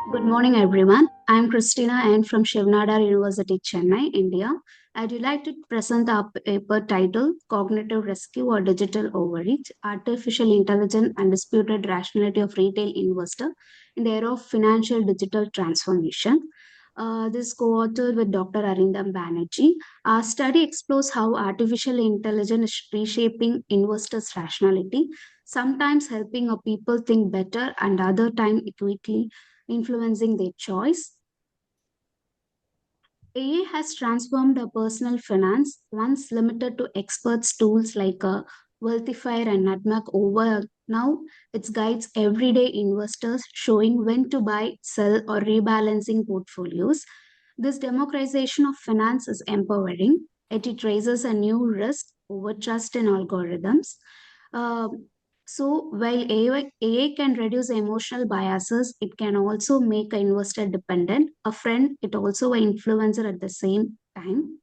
Good morning, everyone. I am Christina N from Shiv, Nadar University, Chennai, India. I'd like to present our paper titled Cognitive Rescue or Digital Overreach, Artificial Intelligence and Disputed Rationality of Retail Investor in the Era of Financial Digital Transformation. This is co-authored with Dr. Arindam Banerjee. Our study explores how artificial intelligence is reshaping investors' rationality, sometimes helping a people think better and other time quickly influencing their choice. AI has transformed a personal finance, once limited to experts' tools like Wealthifier and Nutmeg over now, it guides everyday investors showing when to buy, sell, or rebalancing portfolios. This democratization of finance is empowering, yet it raises a new risk over trust in algorithms. Uh, so while AI can reduce emotional biases, it can also make an investor dependent, a friend, it also an influencer at the same time.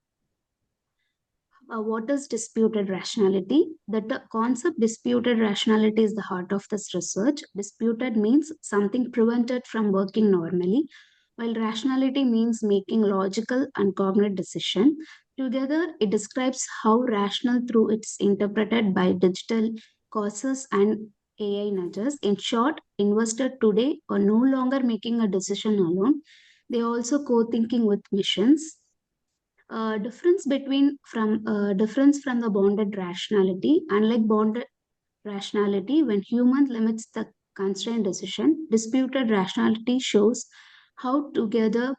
What is disputed rationality? The concept disputed rationality is the heart of this research. Disputed means something prevented from working normally, while rationality means making logical and cognate decision. Together, it describes how rational through it's interpreted by digital causes and AI nudges. In short, investors today are no longer making a decision alone. They are also co-thinking with missions. Difference from the bounded rationality. Unlike bounded rationality, when human limits the constrained decision, disputed rationality shows how together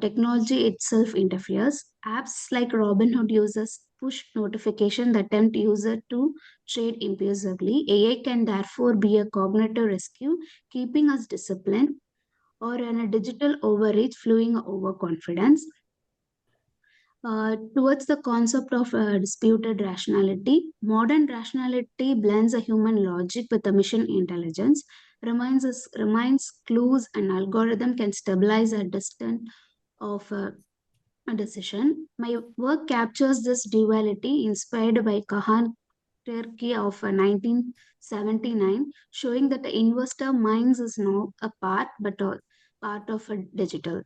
technology itself interferes. Apps like Robinhood uses push notification that tempt user to trade impulsively. AI can therefore be a cognitive rescue, keeping us disciplined, or in a digital overreach, flowing overconfidence. Towards the concept of disputed rationality, modern rationality blends a human logic with a machine intelligence, reminds clues and algorithm can stabilize a distance of a decision. My work captures this duality inspired by Kahan Turkey of 1979, showing that the investor minds is not a part but a part of a digital.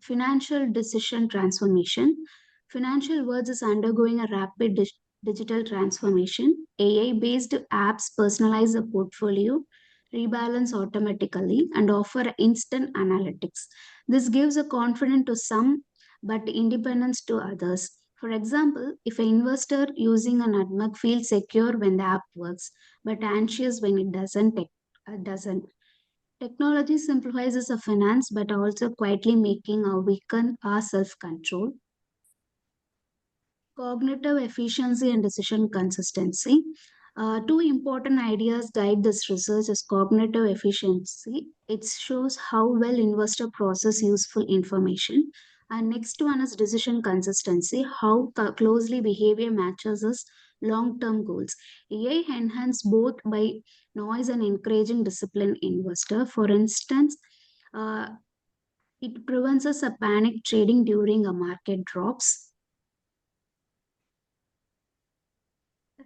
Financial decision transformation. Financial world is undergoing a rapid digital transformation. AI based apps personalize the portfolio, rebalance automatically, and offer instant analytics. This gives a confidence to some but independence to others. For example, if an investor using an AdMug feels secure when the app works, but anxious when it doesn't. Technology simplifies the finance but also quietly making our weaken our self-control. Cognitive efficiency and decision consistency. Two important ideas guide this research is cognitive efficiency. It shows how well investor process useful information. And next one is decision consistency, how closely behavior matches us long-term goals. AI enhance both by noise and encouraging disciplined investor. For instance, uh, it prevents us a panic trading during a market drops.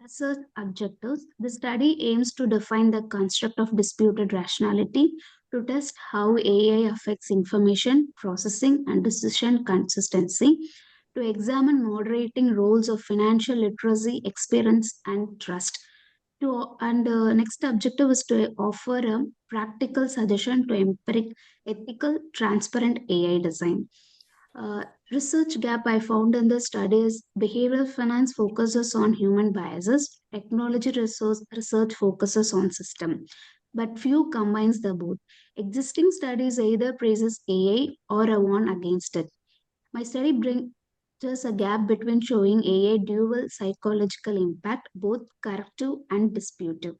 Research objectives. The study aims to define the construct of disputed rationality to test how AI affects information processing and decision consistency, to examine moderating roles of financial literacy, experience, and trust. Next objective is to offer a practical suggestion to empiric, ethical, transparent AI design. Research gap I found in the study is behavioral finance focuses on human biases, technology research focuses on system, but few combines the both. Existing studies either praises AI or a one against it. My study brings just a gap between showing AI dual psychological impact, both corrective and disputive.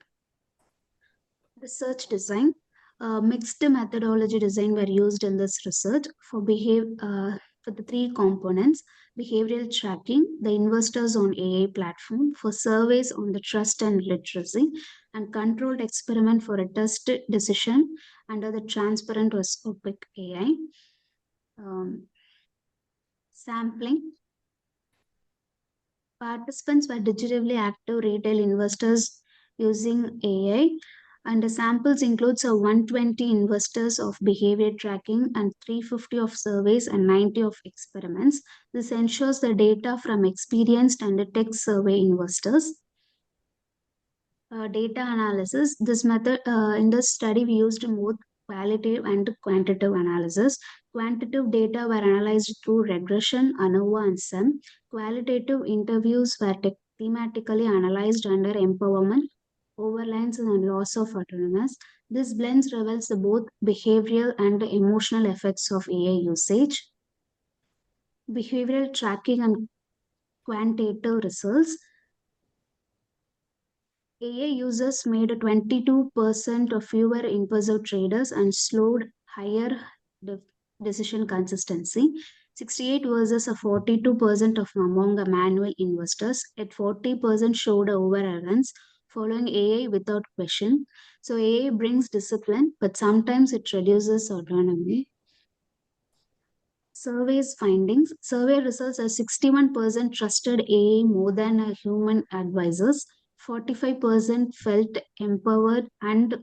Research design. Mixed methodology design were used in this research for the three components: behavioral tracking, the investors on AI platform, for surveys on the trust and literacy, and controlled experiment for a test decision under the transparent or opaque AI. Um, Sampling. Participants were digitally active retail investors using AI And the samples includes 120 investors of behavior tracking and 350 of surveys and 90 of experiments. This ensures the data from experienced and tech survey investors. Data analysis. This method, in this study, we used both qualitative and quantitative analysis. Quantitative data were analyzed through regression, ANOVA, and SEM. Qualitative interviews were thematically analyzed under empowerment, overlines, and loss of autonomous. This blends reveals the both behavioral and emotional effects of AI usage. Behavioral tracking and quantitative results. AI users made 22% of fewer impulsive traders and slowed higher de- decision consistency. 68 versus a 42% of among the manual investors. At 40% showed overruns following AI without question. So AI brings discipline, but sometimes it reduces autonomy. Survey's findings. Survey results are 61% trusted AI more than a human advisors. 45% felt empowered and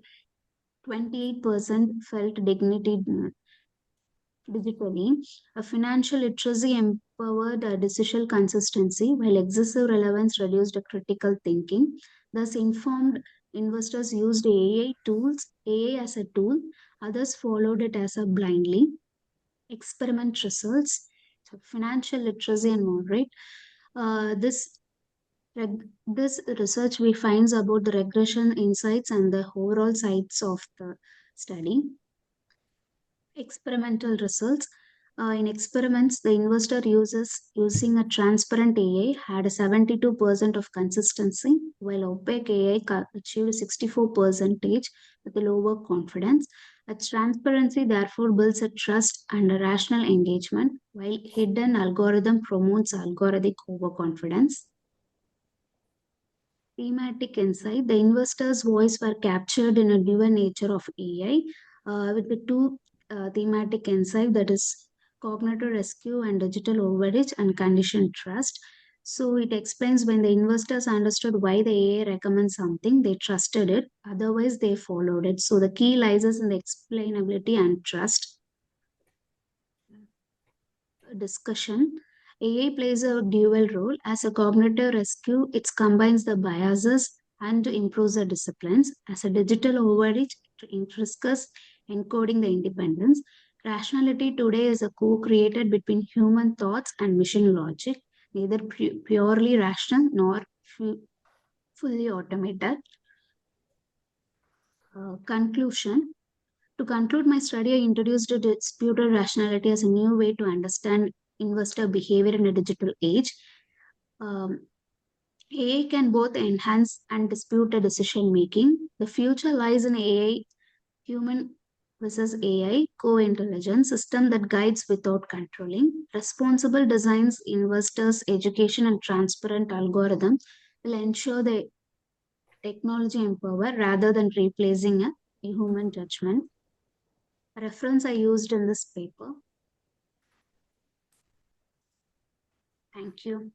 28% felt dignity digitally. A financial literacy empowered decision consistency, while excessive relevance reduced critical thinking. Thus, informed investors used AI as a tool. Others followed it as a blindly. Experiment results. So financial literacy and moderate. This research we finds about the regression insights and the overall sides of the study. Experimental results. In experiments, the investor uses using a transparent AI had a 72% of consistency, while opaque AI achieved 64% with a lower confidence. A transparency therefore builds a trust and a rational engagement, while hidden algorithm promotes algorithmic overconfidence. Thematic insight. The investor's voice were captured in a dual nature of AI with the two thematic insight, that is cognitive rescue and digital overreach and conditioned trust. So it explains when the investors understood why the AI recommends something, they trusted it. Otherwise, they followed it. So the key lies in the explainability and trust. Discussion. AI plays a dual role. As a cognitive rescue, it combines the biases and improves the disciplines. As a digital overreach, it risks encoding the independence. Rationality today is a co-created between human thoughts and machine logic, neither purely rational nor fully automated. Conclusion. To conclude my study, I introduced disputed rationality as a new way to understand investor behavior in a digital age. AI can both enhance and dispute a decision making. The future lies in AI, human versus AI, co-intelligence system that guides without controlling. Responsible designs, investors, education, and transparent algorithm will ensure the technology empower rather than replacing a human judgment. Reference I used in this paper. Thank you.